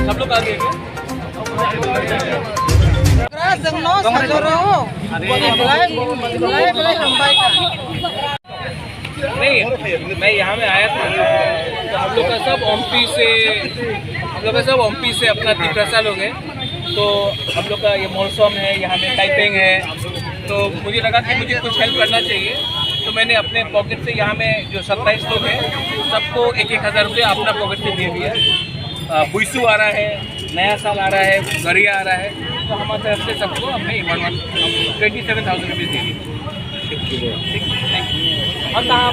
सब लोग आ गए नहीं, मैं यहाँ में आया था तो हम लोग का सब ओमपी से अपना तिप्रसा लोग हैं। तो हम लोग का ये मॉलसॉम है, यहाँ में टाइपिंग है। तो मुझे लगा कि मुझे कुछ हेल्प करना चाहिए, तो मैंने अपने पॉकेट से यहाँ में जो 27 लोग हैं सबको 1,000 रुपये अपना पॉकेट से दे दिया। बुईसू आ रहा है, नया साल आ रहा है, गरिया आ रहा है, तो हमारे तरफ से सबको हमने 27,000 रुपये दे दिए। ठीक, और काम